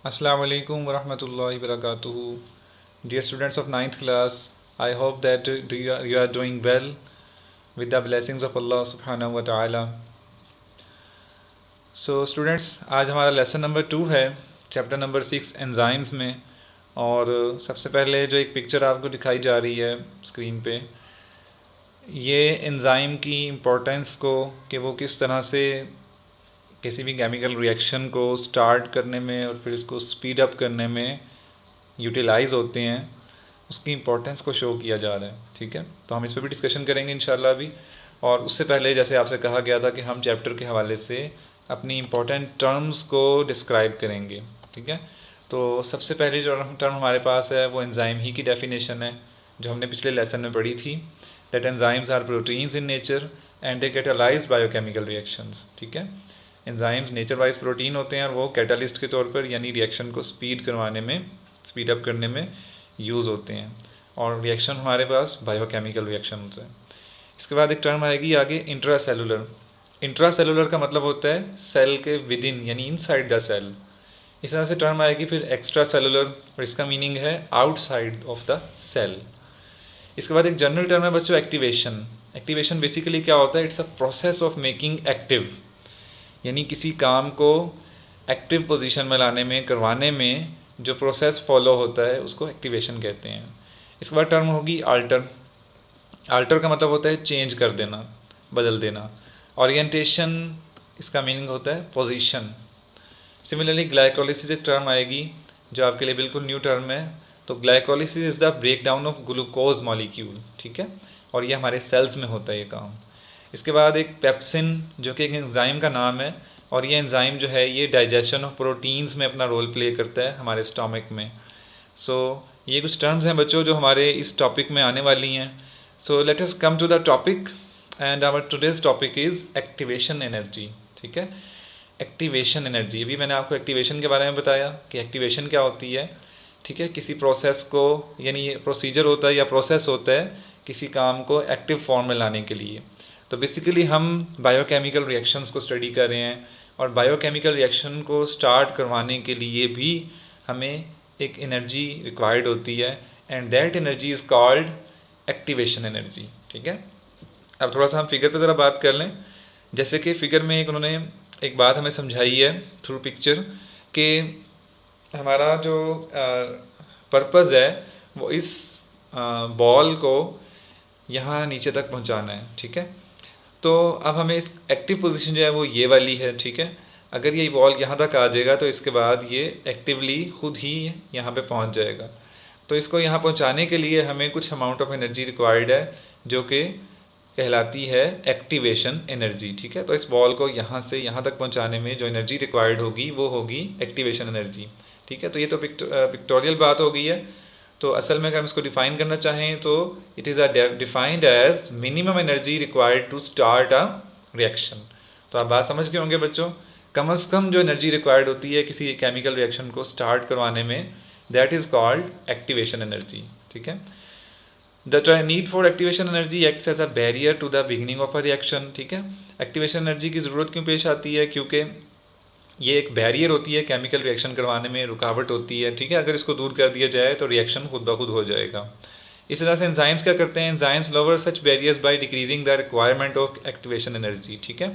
Assalamu alaikum wa rahmatullahi wa barakatuhu. Dear students of ninth class, I hope that you are doing well with the blessings of Allah subhanahu wa ta'ala. So students, आज हमारा lesson number 2 है chapter number 6 enzymes में। और सबसे पहले जो एक picture आपको दिखाई जा रही है स्क्रीन पे, ये एंजाइम की इम्पोर्टेंस को कि वो किस तरह से किसी भी केमिकल रिएक्शन को स्टार्ट करने में और फिर इसको स्पीड अप करने में यूटिलाइज़ होते हैं, उसकी इम्पोर्टेंस को शो किया जा रहा है। ठीक है, तो हम इस पर भी डिस्कशन करेंगे इंशाल्लाह अभी। और उससे पहले जैसे आपसे कहा गया था कि हम चैप्टर के हवाले से अपनी इम्पोर्टेंट टर्म्स को डिस्क्राइब करेंगे। ठीक है, तो सबसे पहले जो टर्म हमारे पास है वो एंजाइम ही की डेफिनेशन है, जो हमने पिछले लेसन में पढ़ी थी। That enzymes are proteins in nature and they catalyse biochemical reactions. ठीक है, एंजाइम्स नेचर वाइज प्रोटीन होते हैं और वो कैटालिस्ट के तौर पर यानी रिएक्शन को स्पीड करवाने में, स्पीड अप करने में यूज़ होते हैं। और रिएक्शन हमारे पास बायोकेमिकल रिएक्शन होता है। इसके बाद एक टर्म आएगी आगे इंट्रासेलुलर। इंट्रासेलुलर का मतलब होता है सेल के विद इन यानी इनसाइड द सेल। इस तरह से टर्म आएगी फिर एक्स्ट्रा सेलुलर, और इसका मीनिंग है आउटसाइड ऑफ द सेल। इसके बाद एक जनरल टर्म है बच्चों एक्टिवेशन। एक्टिवेशन बेसिकली क्या होता है? It's a process of making active, यानी किसी काम को एक्टिव पोजीशन में लाने में, करवाने में जो प्रोसेस फॉलो होता है उसको एक्टिवेशन कहते हैं। इसके बाद टर्म होगी आल्टर। आल्टर का मतलब होता है चेंज कर देना, बदल देना। ओरिएंटेशन, इसका मीनिंग होता है पोजीशन। सिमिलरली ग्लाइकोलिसिस एक टर्म आएगी जो आपके लिए बिल्कुल न्यू टर्म है। तो glycolysis is the break down of glucose molecule. ठीक है, और ये हमारे सेल्स में होता है ये काम। इसके बाद एक पेप्सिन जो कि एक एंजाइम का नाम है, और ये एंजाइम जो है ये डाइजेशन ऑफ प्रोटीन्स में अपना रोल प्ले करता है हमारे स्टमक में। सो ये कुछ टर्म्स हैं बच्चों जो हमारे इस टॉपिक में आने वाली हैं। So let us come to the topic and our today's topic is activation energy. ठीक है, एक्टिवेशन एनर्जी। अभी मैंने आपको एक्टिवेशन के बारे में बताया कि एक्टिवेशन क्या होती है। ठीक है, किसी प्रोसेस को, यानी ये प्रोसीजर होता है या प्रोसेस होता है किसी काम को एक्टिव फॉर्म में लाने के लिए। तो बेसिकली हम बायोकेमिकल रिएक्शंस को स्टडी कर रहे हैं, और बायोकेमिकल रिएक्शन को स्टार्ट करवाने के लिए भी हमें एक एनर्जी रिक्वायर्ड होती है, and that energy is called activation energy. ठीक है, अब थोड़ा सा हम फिगर पे ज़रा बात कर लें। जैसे कि फिगर में एक उन्होंने एक बात हमें समझाई है थ्रू पिक्चर कि हमारा जो पर्पज़ है वो इस बॉल को यहाँ नीचे तक पहुँचाना है। ठीक है, तो अब हमें इस एक्टिव पोजीशन जो है वो ये वाली है। ठीक है, अगर ये बॉल यहाँ तक आ जाएगा तो इसके बाद ये एक्टिवली खुद ही यहाँ पे पहुँच जाएगा। तो इसको यहाँ पहुँचाने के लिए हमें कुछ अमाउंट ऑफ एनर्जी रिक्वायर्ड है जो कि कहलाती है एक्टिवेशन एनर्जी। ठीक है, तो इस बॉल को यहाँ से यहाँ तक पहुँचाने में जो एनर्जी रिक्वायर्ड होगी वो होगी एक्टिवेशन एनर्जी। ठीक है, तो ये तो पिक्टोरियल बात हो गई है। तो असल में अगर हम इसको डिफ़ाइन करना चाहें तो it is defined as minimum energy required to start a reaction. तो आप बात समझ गए होंगे बच्चों, कम से कम जो एनर्जी रिक्वायर्ड होती है किसी केमिकल रिएक्शन को स्टार्ट करवाने में, that is called activation energy. ठीक है, the need for activation energy acts as a barrier to the beginning of a reaction. ठीक है, एक्टिवेशन एनर्जी की ज़रूरत क्यों पेश आती है? क्योंकि ये एक बैरियर होती है केमिकल रिएक्शन करवाने में, रुकावट होती है। ठीक है, अगर इसको दूर कर दिया जाए तो रिएक्शन खुद ब खुद हो जाएगा। इस तरह से एंजाइम्स क्या करते हैं? Enzymes lower such barriers by decreasing the requirement of activation energy. ठीक है,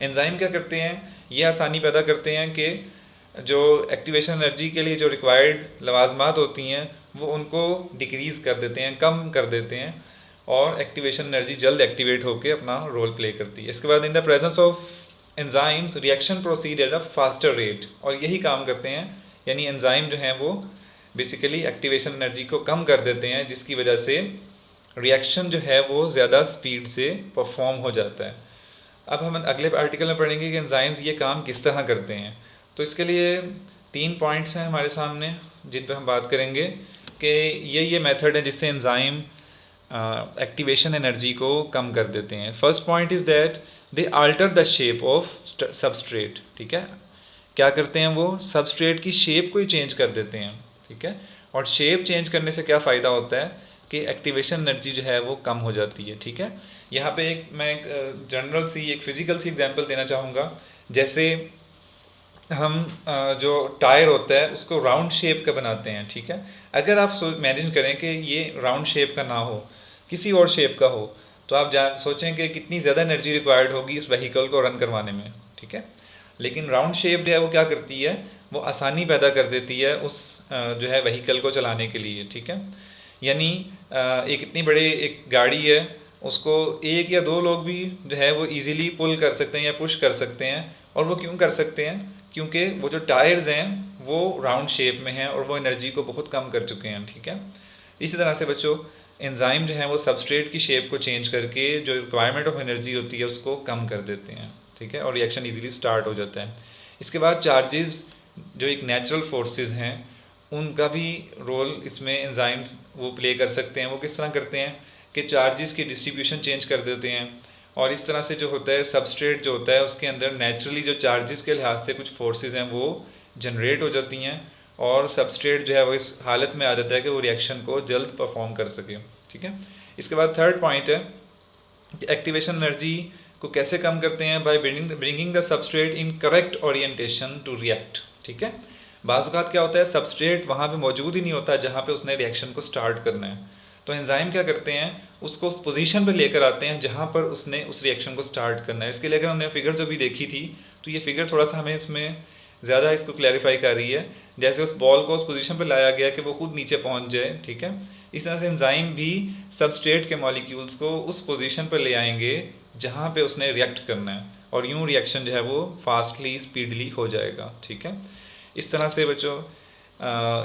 एंजाइम क्या करते हैं? ये आसानी पैदा करते हैं कि जो एक्टिवेशन एनर्जी के लिए जो रिक्वायर्ड लवाजमात होती हैं वो उनको डिक्रीज़ कर देते हैं, कम कर देते हैं, और एक्टिवेशन एनर्जी जल्द एक्टिवेट होकर अपना रोल प्ले करती है। इसके बाद in the presence of enzymes reaction proceed at a faster rate, और यही काम करते हैं, यानी एंजाइम जो हैं वो बेसिकली एक्टिवेशन एनर्जी को कम कर देते हैं, जिसकी वजह से रिएक्शन जो है वो ज़्यादा स्पीड से परफॉर्म हो जाता है। अब हम अगले आर्टिकल में पढ़ेंगे कि एंजाइम्स ये काम किस तरह करते हैं। तो इसके लिए 3 पॉइंट्स हैं हमारे सामने जिन पर हम बात करेंगे कि ये मेथड है जिससे एंजाइम एक्टिवेशन एनर्जी को कम कर देते हैं। First point is that they alter the shape of substrate. ठीक है, क्या करते हैं वो? सबस्ट्रेट की शेप को ही चेंज कर देते हैं। ठीक है, और शेप चेंज करने से क्या फ़ायदा होता है कि एक्टिवेशन एनर्जी जो है वो कम हो जाती है। ठीक है, यहाँ पे मैं एक जनरल सी, एक फिज़िकल सी एग्जांपल देना चाहूँगा। जैसे हम जो टायर होता है उसको राउंड शेप का बनाते हैं, ठीक है। अगर आप इमेजिन करें कि ये राउंड शेप का ना हो, किसी और शेप का हो, तो आप जान सोचें कि कितनी ज़्यादा एनर्जी रिक्वायर्ड होगी इस व्हीकल को रन करवाने में, ठीक है। लेकिन राउंड शेप जो है वो क्या करती है, वो आसानी पैदा कर देती है उस जो है व्हीकल को चलाने के लिए, ठीक है। यानी एक इतनी बड़ी एक गाड़ी है, उसको एक या दो लोग भी जो है वो इजीली पुल कर सकते हैं या पुश कर सकते हैं। और वो क्यों कर सकते हैं, क्योंकि वो जो टायर्स हैं वो राउंड शेप में हैं और वो एनर्जी को बहुत कम कर चुके हैं, ठीक है। इसी तरह से बच्चों एंजाइम जो है वो सबस्ट्रेट की शेप को चेंज करके जो रिक्वायरमेंट ऑफ एनर्जी होती है उसको कम कर देते हैं, ठीक है, और रिएक्शन इजीली स्टार्ट हो जाता है। इसके बाद चार्जेस जो एक नेचुरल फोर्सेस हैं उनका भी रोल इसमें एंजाइम वो प्ले कर सकते हैं। वो किस तरह करते हैं कि चार्जेस की डिस्ट्रीब्यूशन चेंज कर देते हैं, और इस तरह से जो होता है सबस्ट्रेट जो होता है उसके अंदर नेचुरली जो चार्जेस के लिहाज से कुछ फोर्सेस हैं वो जनरेट हो जाती हैं, और सबस्ट्रेट जो है वो इस हालत में आ जाता है कि वो रिएक्शन को जल्द परफॉर्म कर सके, ठीक है। इसके बाद थर्ड पॉइंट है कि एक्टिवेशन एनर्जी को कैसे कम करते हैं, by bringing the substrate in correct orientation to react, ठीक है। बाज़ औक़ात क्या होता है, सबस्ट्रेट वहाँ पे मौजूद ही नहीं होता जहाँ पे उसने रिएक्शन को स्टार्ट करना है, तो एंजाइम क्या करते हैं, उसको उस पोजीशन पे लेकर आते हैं जहाँ पर उसने उस रिएक्शन को स्टार्ट करना है। इसके लिए अगर हमने फिगर जो भी देखी थी, तो ये फिगर थोड़ा सा हमें इसमें ज़्यादा इसको क्लैरिफाई कर रही है। जैसे उस बॉल को उस पोजीशन पे लाया गया कि वो खुद नीचे पहुँच जाए, ठीक है। इस तरह से एंजाइम भी सबस्ट्रेट के मॉलिक्यूल्स को उस पोजीशन पर ले आएंगे जहाँ पे उसने रिएक्ट करना है, और यूँ रिएक्शन जो है वो फास्टली स्पीडली हो जाएगा, ठीक है। इस तरह से बच्चों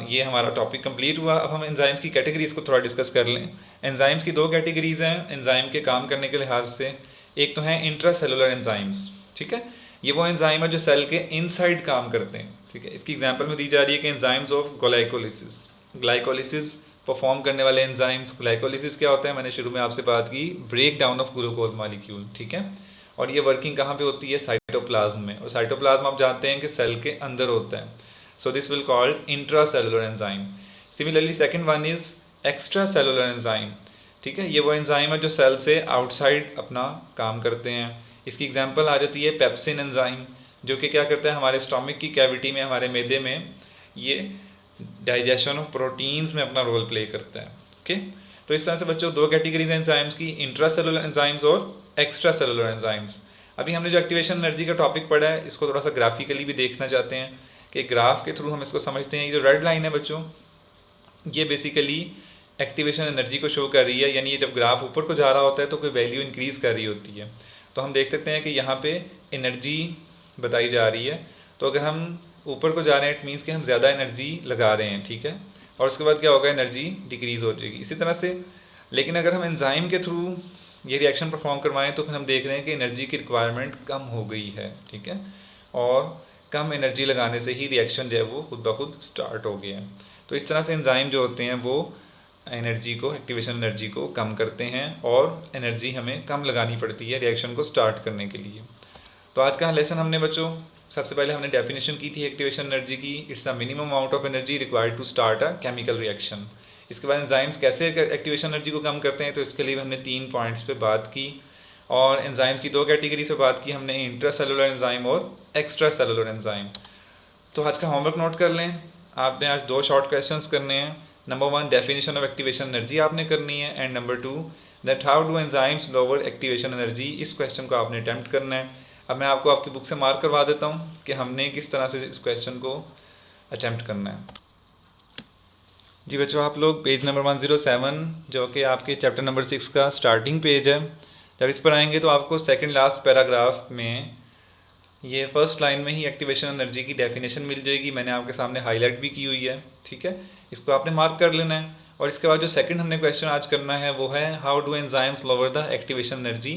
ये हमारा टॉपिक कंप्लीट हुआ। अब हम एंजाइम्स की कैटेगरीज़ को थोड़ा डिस्कस कर लें। एंजाइम्स की दो कैटेगरीज़ हैं एंजाइम के काम करने के लिहाज से। एक तो है इंट्रा सेलुलर एंजाइम्स, ठीक है। ये वो एंजाइम है जो सेल के इनसाइड काम करते हैं, ठीक है। इसकी एग्जांपल में दी जा रही है कि enzymes of glycolysis, glycolysis perform करने वाले एंजाइम्स। ग्लाइकोलिसिस क्या होता है, मैंने शुरू में आपसे बात की, break down of glucose molecule, ठीक है। और ये वर्किंग कहाँ पे होती है, साइटोप्लाज्म में, और साइटोप्लाज्म आप जानते हैं कि सेल के अंदर होता है। So this will called intracellular enzyme. Similarly, second one is extracellular enzyme. ठीक है, ये वो एंजाइम है जो सेल से आउटसाइड अपना काम करते हैं। इसकी एग्जांपल आ जाती है पेप्सिन एंजाइम, जो कि क्या करता है, हमारे स्टोमक की कैविटी में, हमारे मैदे में ये डाइजेशन ऑफ प्रोटीन्स में अपना रोल प्ले करता है, ओके। तो इस तरह से बच्चों दो कैटेगरीज एंजाइम्स की, इंट्रासेलुलर एंजाइम्स और एक्स्ट्रा सेलुलर एंजाइम्स। अभी हमने जो एक्टिवेशन एनर्जी का टॉपिक पढ़ा है इसको थोड़ा सा ग्राफिकली भी देखना चाहते हैं कि ग्राफ के थ्रू हम इसको समझते हैं। ये जो रेड लाइन है बच्चों, ये बेसिकली एक्टिवेशन एनर्जी को शो कर रही है, यानी ये जब ग्राफ ऊपर को जा रहा होता है तो कोई वैल्यू इंक्रीज कर रही होती है। तो हम देख सकते हैं कि यहाँ पे एनर्जी बताई जा रही है, तो अगर हम ऊपर को जा रहे हैं इट मीन्स कि हम ज़्यादा एनर्जी लगा रहे हैं, ठीक है। और उसके बाद क्या होगा, एनर्जी डिक्रीज़ हो जाएगी इसी तरह से। लेकिन अगर हम एंजाइम के थ्रू ये रिएक्शन परफॉर्म करवाएं तो फिर हम देख रहे हैं कि एनर्जी की रिक्वायरमेंट कम हो गई है, ठीक है, और कम एनर्जी लगाने से ही रिएक्शन जो है वो खुद ब खुद स्टार्ट हो गया है। तो इस तरह से एंजाइम जो होते हैं वो एनर्जी को, एक्टिवेशन एनर्जी को कम करते हैं, और एनर्जी हमें कम लगानी पड़ती है रिएक्शन को स्टार्ट करने के लिए। तो आज का लेसन हमने बच्चों, सबसे पहले हमने डेफिनेशन की थी एक्टिवेशन एनर्जी की, it's a minimum amount of energy required to start a chemical reaction. इसके बाद एंजाइम्स कैसे एक्टिवेशन एनर्जी को कम करते हैं, तो इसके लिए हमने 3 पॉइंट्स पे बात की। और एंजाइम्स की दो कैटेगरी से बात की हमने, इंट्रा सेलुलर एंजाइम और एक्स्ट्रा सेलुलर एंजाइम। तो आज का होमवर्क नोट कर लें। आपने आज 2 शॉर्ट क्वेश्चंस करने हैं। Number 1 definition of activation energy आपने करनी है, and number 2 that how do enzymes lower activation energy. इस क्वेश्चन को आपने अटैम्प्ट करना है। अब मैं आपको आपकी बुक से मार्क करवा देता हूँ कि हमने किस तरह से इस क्वेश्चन को अटैम्प्ट करना है। जी बच्चों, आप लोग पेज नंबर 107 जो कि आपके चैप्टर नंबर 6 का स्टार्टिंग पेज है, जब इस पर आएंगे तो आपको सेकंड लास्ट पैराग्राफ में ये फर्स्ट लाइन में ही एक्टिवेशन एनर्जी की डेफिनेशन मिल जाएगी। मैंने आपके सामने हाईलाइट भी की हुई है, ठीक है, इसको आपने मार्क कर लेना है। और इसके बाद जो सेकंड हमने क्वेश्चन आज करना है वो है how do enzymes lower the activation energy.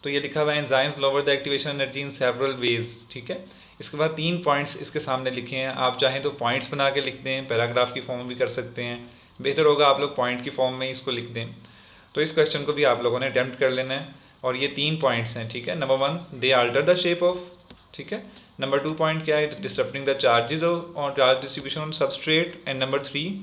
तो ये लिखा हुआ है enzymes lower the activation energy in several ways, ठीक है। इसके बाद 3 पॉइंट्स इसके सामने लिखे हैं, आप चाहें तो पॉइंट्स बना के लिख दें, पैराग्राफ की फॉर्म में भी कर सकते हैं, बेहतर होगा आप लोग पॉइंट की फॉर्म में इसको लिख दें। तो इस क्वेश्चन को भी आप लोगों ने अटैम्प्ट कर लेना है, और ये 3 पॉइंट्स हैं, ठीक है। Number 1 they alter the shape of, ठीक है। नंबर 2 पॉइंट क्या है, डिस्टर्बिंग द चार्जेस और charge distribution on substrate, and number 3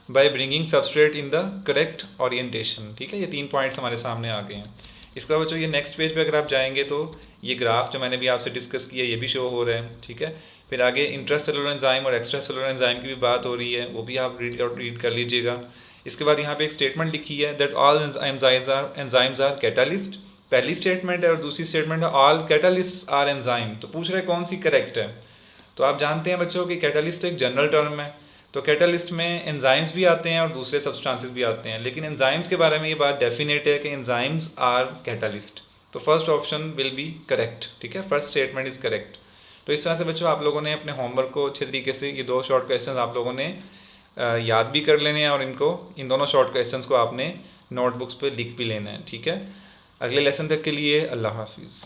by bringing substrate in the correct orientation, ठीक है। ये 3 पॉइंट्स हमारे सामने आ गए हैं। इसका बच्चों ये नेक्स्ट पेज पे अगर आप जाएंगे तो ये ग्राफ जो मैंने भी आपसे डिस्कस किया ये भी शो हो रहा है, ठीक है। फिर आगे इंट्रासेलुलर एंजाइम और एक्स्ट्रा सेलुलर एंजाइम की भी बात हो रही है, वो भी आप रीड कर लीजिएगा। इसके बाद यहाँ पे एक स्टेटमेंट लिखी है that all enzymes are catalyst. पहली स्टेटमेंट है, और दूसरी स्टेटमेंट है ऑल कैटालिस्ट आर एंजाइम। तो पूछ रहे कौन सी करेक्ट है। तो आप जानते हैं बच्चों कि कैटालिस्ट एक जनरल टर्म है, तो कैटालिस्ट में एंजाइम्स भी आते हैं और दूसरे सब्सटेंसेस भी आते हैं, लेकिन एंजाइम्स के बारे में ये बात डेफिनेट है कि एंजाइम्स आर कैटालिस्ट। तो first option will be correct, ठीक है, फर्स्ट स्टेटमेंट इज करेक्ट। तो इस तरह से बच्चों आप लोगों ने अपने होमवर्क को अच्छे तरीके से, ये 2 शॉर्ट क्वेश्चन आप लोगों ने याद भी कर लेने हैं, और इन दोनों शॉर्ट क्वेश्चंस को आपने नोटबुक्स पे लिख भी लेना है, ठीक है। अगले लेसन तक के लिए अल्लाह हाफिज़।